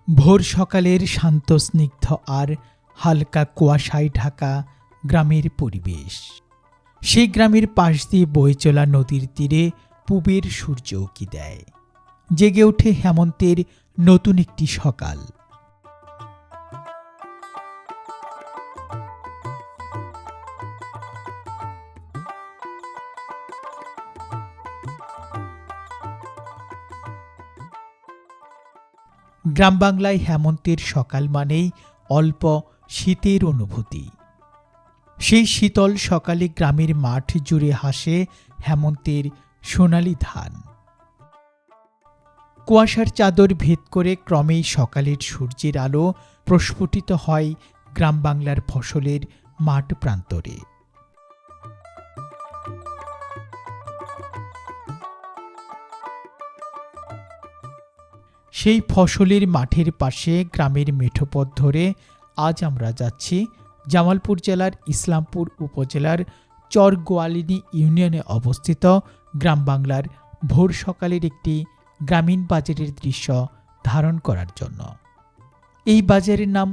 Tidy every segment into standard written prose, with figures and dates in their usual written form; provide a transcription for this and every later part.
ভোর সকালের শান্ত স্নিগ্ধ আর হালকা কুয়াশায় ঢাকা গ্রামের পরিবেশ। সেই গ্রামের পাশ দিয়ে বয়ে চলা নদীর তীরে পূবের সূর্য উঁকি দেয়। জেগে ওঠে হেমন্তের নতুন একটি সকাল। গ্রাম বাংলায় হেমন্তের সকাল মানেই অল্প শীতের অনুভূতি। সেই শীতল সকালে গ্রামের মাঠ জুড়ে হাসে হেমন্তের সোনালি ধান। কুয়াশার চাদর ভেদ করে ক্রমেই সকালের সূর্যের আলো প্রস্ফুটিত হয় গ্রাম বাংলার ফসলের মাঠ প্রান্তরে। সেই ফসলের মাঠের পাশে গ্রামের মেঠো পথ ধরে আজ আমরা যাচ্ছি জামালপুর জেলার ইসলামপুর উপজেলার চর গোয়ালিনী ইউনিয়নে অবস্থিত গ্রাম বাংলার ভোর সকালের একটি গ্রামীণ বাজারের দৃশ্য ধারণ করার জন্য। এই বাজারের নাম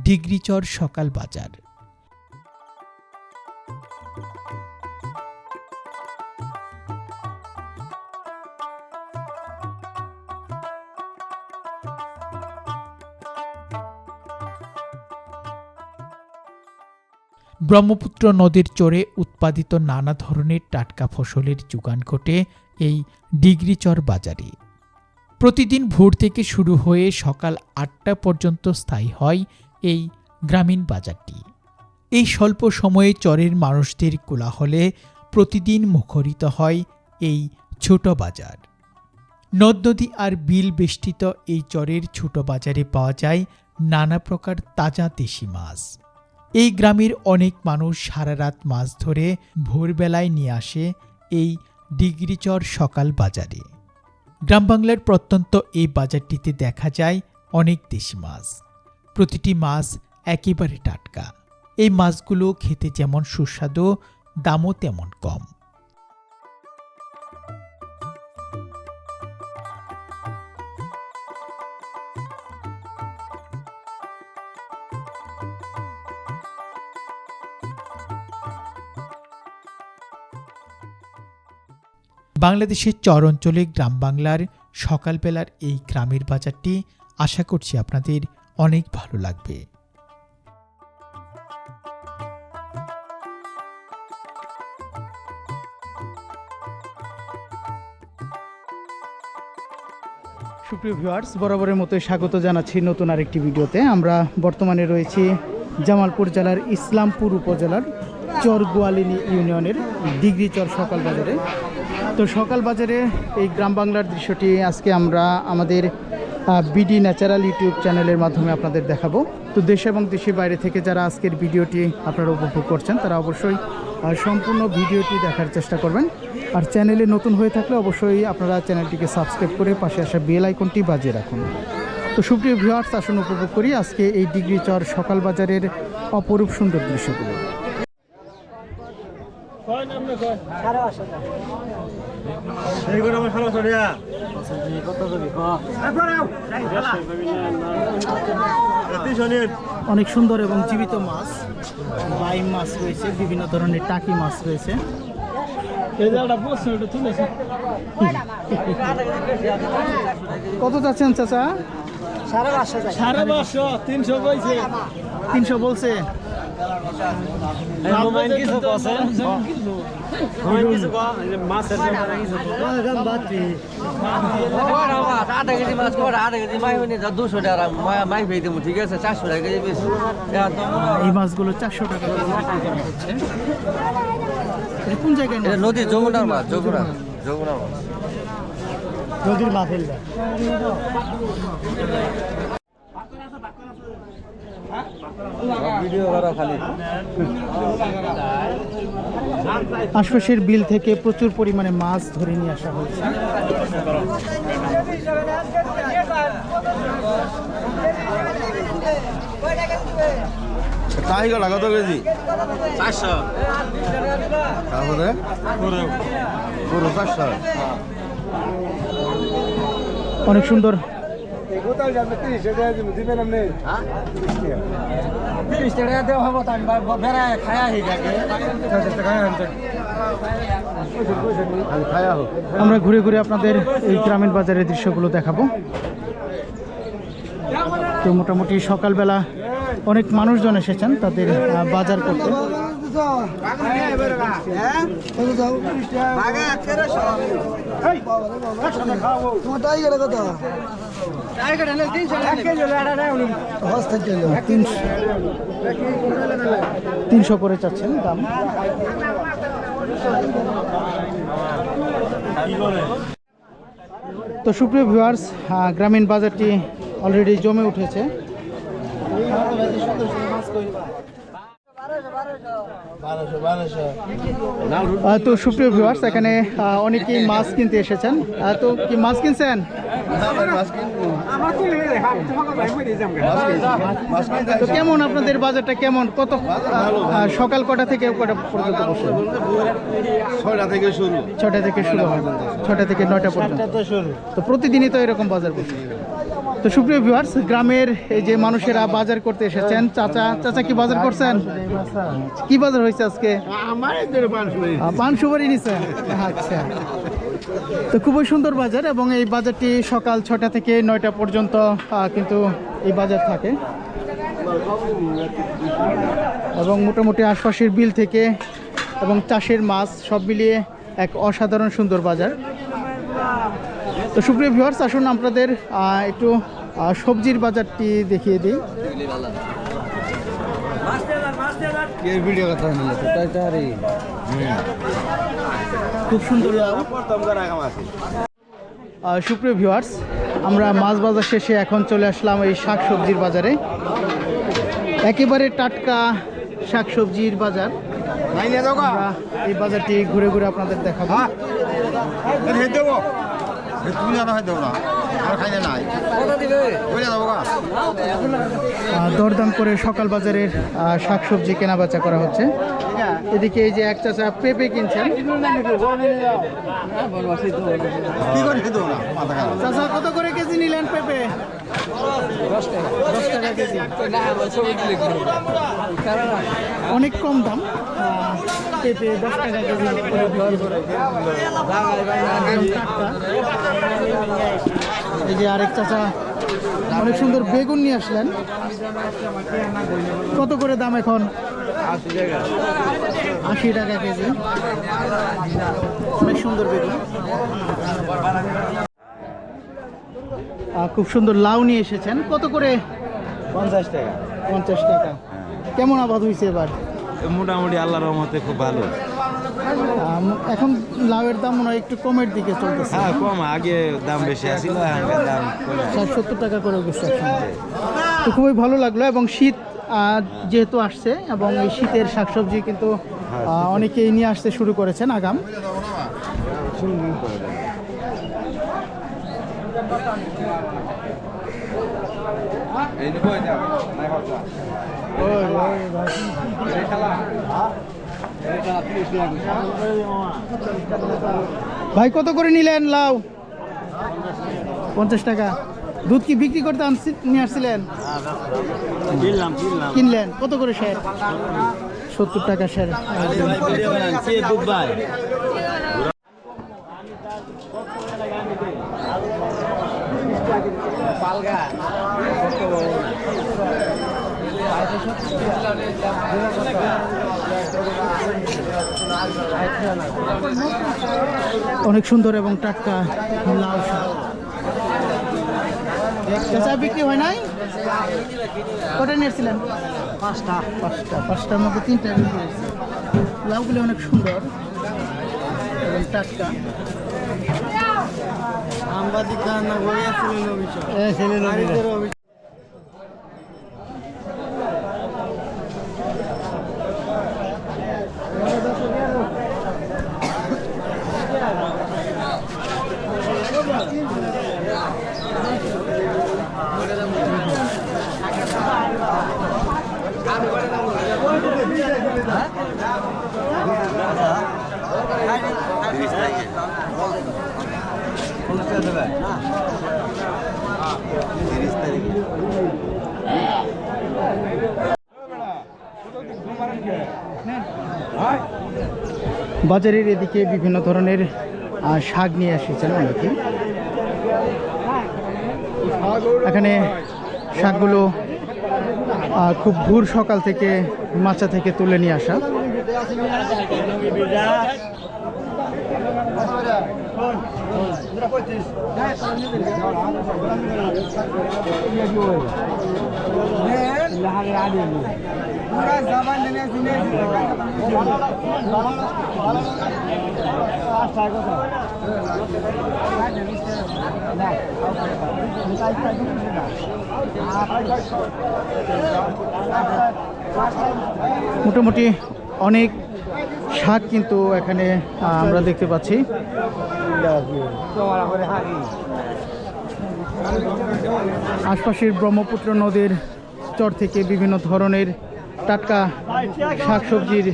ডিগ্রিচর সকাল বাজার। ব্রহ্মপুত্র নদীর চরে উৎপাদিত নানা ধরনের টাটকা ফসলের যোগান ঘটে এই ডিগ্রিচর বাজারে। প্রতিদিন ভোর থেকে শুরু হয়ে সকাল ৮টা পর্যন্ত স্থায়ী হয় এই গ্রামীণ বাজারটি। এই স্বল্প সময়ে চরের মানুষদের কোলাহলে প্রতিদিন মুখরিত হয় এই ছোট বাজার। নদ নদী আর বিল বেষ্টিত এই চরের ছোট বাজারে পাওয়া যায় নানা প্রকার তাজা দেশি মাছ। এই গ্রামের অনেক মানুষ সারা রাত মাছ ধরে ভোরবেলায় নিয়ে আসে এই ডিগ্রিচর সকাল বাজারে। গ্রাম বাংলার প্রত্যন্ত এই বাজারটিতে দেখা যায় অনেক দেশি মাছ। প্রতিটি মাছ একেবারে টাটকা। এই মাছগুলো খেতে যেমন সুস্বাদু, দামও তেমন কম। বাংলাদেশের চর অঞ্চলে গ্রাম বাংলার সকালবেলার এই গ্রামের বাজারটি আশা করছি আপনাদের অনেক ভালো লাগবে। সুপ্রিয় ভিউয়ার্স, বরাবরের মতোই স্বাগত জানাচ্ছি নতুন আরেকটি ভিডিওতে। আমরা বর্তমানে রয়েছি জামালপুর জেলার ইসলামপুর উপজেলার চর গোয়ালিনী ইউনিয়নের ডিগ্রিচর সকাল বাজারে। তো সকাল বাজারে এই গ্রাম বাংলার দৃশ্যটি আজকে আমরা আমাদের বিডি ন্যাচারাল ইউটিউব চ্যানেলের মাধ্যমে আপনাদের দেখাবো। তো দেশ এবং দেশের বাইরে থেকে যারা আজকের ভিডিওটি আপনারা উপভোগ করছেন তারা অবশ্যই সম্পূর্ণ ভিডিওটি দেখার চেষ্টা করবেন। আর চ্যানেলে নতুন হয়ে থাকলে অবশ্যই আপনারা চ্যানেলটিকে সাবস্ক্রাইব করে পাশে আসা বেল আইকনটি বাজিয়ে রাখুন। তো সুপ্রিয় ভিউয়ার্স, আসুন উপভোগ করি আজকে এই ডিগ্রিচর সকাল বাজারের অপরূপ সুন্দর দৃশ্যগুলো। অনেক সুন্দর এবং জীবিত মাছ, বাইম মাছ রয়েছে, বিভিন্ন ধরনের টাকি মাছ রয়েছে। কত যাচ্ছেন চাচা? 550 300 বলছে। 300 বলছে। এই মাছগুলো 400 টাকা হচ্ছে। কোন জায়গায়? নদীর যমুনার মাছ, যমুনার মাছ, নদীর মাছ। আশপাশের বিল থেকে প্রচুর পরিমাণে মাছ ধরে নিয়ে আসা হয়েছে। কত কেজি? 400। তারপরে পুরো 400। অনেক সুন্দর তিরিশ টাকা দেওয়া হবো তাই বেড়ায় খায়া হয়ে যাবে আমরা ঘুরে ঘুরে আপনাদের এই গ্রামীণ বাজারের দৃশ্যগুলো দেখাবো। তো মোটামুটি সকালবেলা অনেক মানুষজন এসেছেন তাদের বাজার করতে। তিনশো করে চাচ্ছেন দাম। তো সুপ্রিয় ভিউয়ার্স, গ্রামীণ বাজারটি অলরেডি জমে উঠেছে। তো সুপ্রিয় ভিউয়ার্স, এখানে অনেকেই মাছ কিনতে এসেছেন। তো কি মাছ কিনছেন? তো কেমন আপনাদের বাজারটা কেমন? কত সকাল কটা থেকে কটা পর্যন্ত বসে? 6টা থেকে শুরু। 6টা থেকে শুরু হয়, 6টা থেকে 9টা পর্যন্ত। তো প্রতিদিনই তো এরকম বাজার বসে। তো সুপ্রিয় ভিউয়ার্স, গ্রামের এই যে মানুষেরা বাজার করতে এসেছেন। চাচা কি বাজার করছেন? কি বাজার হয়েছে আজকে? পান সুপারি নিছেন? আচ্ছা। তো খুবই সুন্দর বাজার এবং এই বাজারটি সকাল 6টা থেকে 9টা পর্যন্ত কিন্তু এই বাজার থাকে এবং মোটামুটি আশপাশের বিল থেকে এবং চাষের মাছ সব মিলিয়ে এক অসাধারণ সুন্দর বাজার। তো সুপ্রিয় ভিউয়ার্স, আসুন আপনাদের একটু সবজির বাজারটি দেখিয়ে দিই। খুব সুন্দর সুপ্রিয় ভিউয়ার্স, আমরা মাছ বাজার শেষে এখন চলে আসলাম এই শাক সবজির বাজারে। একেবারে টাটকা শাক সবজির বাজার। আমরা এই বাজারটি ঘুরে ঘুরে আপনাদের দেখাবো। দরদাম করে সকাল বাজারের শাক সবজি কেনা বেচা করা হচ্ছে। এদিকে এই যে এক চাচা পেঁপে কিনছেন। চাচা কত করে কেজি নিলেন পেঁপে? 10 টাকা কেজি। অনেক কম দাম। পেঁপে 10 টাকা কেজি। এই যে আরেক চাচা অনেক সুন্দর বেগুন নিয়ে আসলেন। কত করে দাম এখন? 80 টাকা কেজি। অনেক সুন্দর বেগুন। খুব সুন্দর লাউ নিয়ে এসেছেন। কত করে? 50 টাকা। 50 টাকা। কেমন আবাদ হয়েছে এবার? মোটামুটি আল্লাহর রহমতে খুব ভালো। এখন লাউয়ের দাম মনে হয় একটু কমের দিকে চলতেছে। হ্যাঁ, কম। আগে দাম বেশি আছিল, এখন দাম 60-70 টাকা করে গেছে। তো খুবই ভালো লাগলো এবং শীত যেহেতু আসছে এবং এই শীতের শাকসবজি কিন্তু অনেকেই নিয়ে আসতে শুরু করেছেন আগাম। ভাই কত করে নিলেন লাউ? 50 টাকা। দুধ কি বিক্রি করতে নিয়ে আসছিলেন? কিনলেন? কত করে শের? 70 টাকা শের। অনেক সুন্দর এবং টাটকা লাউ শাক। চাচা বিক্রি হয় নাই? কটা নিয়েছিলেন? 5টার মধ্যে 3টা বিক্রি হয়েছে। লাউগুলি অনেক সুন্দর এবং টাটকা। 30 তারিখে। বাজারের এদিকে বিভিন্ন ধরনের শাক নিয়ে এসেছেন অনেকে। এখানে শাকগুলো খুব ভোর সকাল থেকে মাচা থেকে তুলে নিয়ে আসা। মোটামুটি অনেক শাক কিন্তু এখানে আমরা দেখতে পাচ্ছি। আশপাশের ব্রহ্মপুত্র নদীর চর থেকে বিভিন্ন ধরনের টাটকা শাকসবজির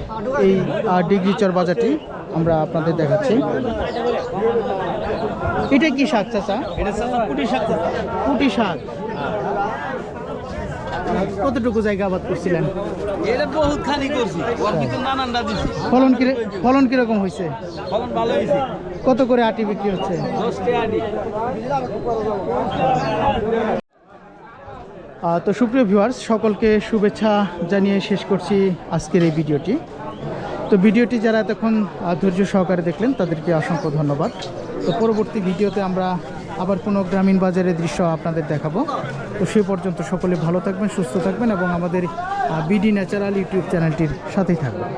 এই ডিগ্রি চর বাজারটি আমরা আপনাদের দেখাচ্ছি। এটা কি শাক চাচা? পুঁটি শাক। কতটুকু জায়গা আবাদ করছিলেন? এটা বহুত খানি করছি, ওর কিন্তু নানানটা দিছি। ফলন কিরকম হয়েছে? ফলন ভালো হয়েছে। কত করে আটি বিক্রি হচ্ছে? 10 টাকা আটি। তো সুপ্রিয় ভিউয়ার্স, সকলকে শুভেচ্ছা জানিয়ে শেষ করছি আজকের এই ভিডিওটি। তো ভিডিওটি যারা এতক্ষণ ধৈর্য সহকারে দেখলেন তাদেরকে অসংখ্য ধন্যবাদ। তো পরবর্তী ভিডিওতে আমরা আবার কোনো গ্রামীণ বাজারের দৃশ্য আপনাদের দেখাবো। তো সে পর্যন্ত সকলে ভালো থাকবেন, সুস্থ থাকবেন এবং আমাদের বিডি ন্যাচারাল ইউটিউব চ্যানেলটির সাথেই থাকবেন।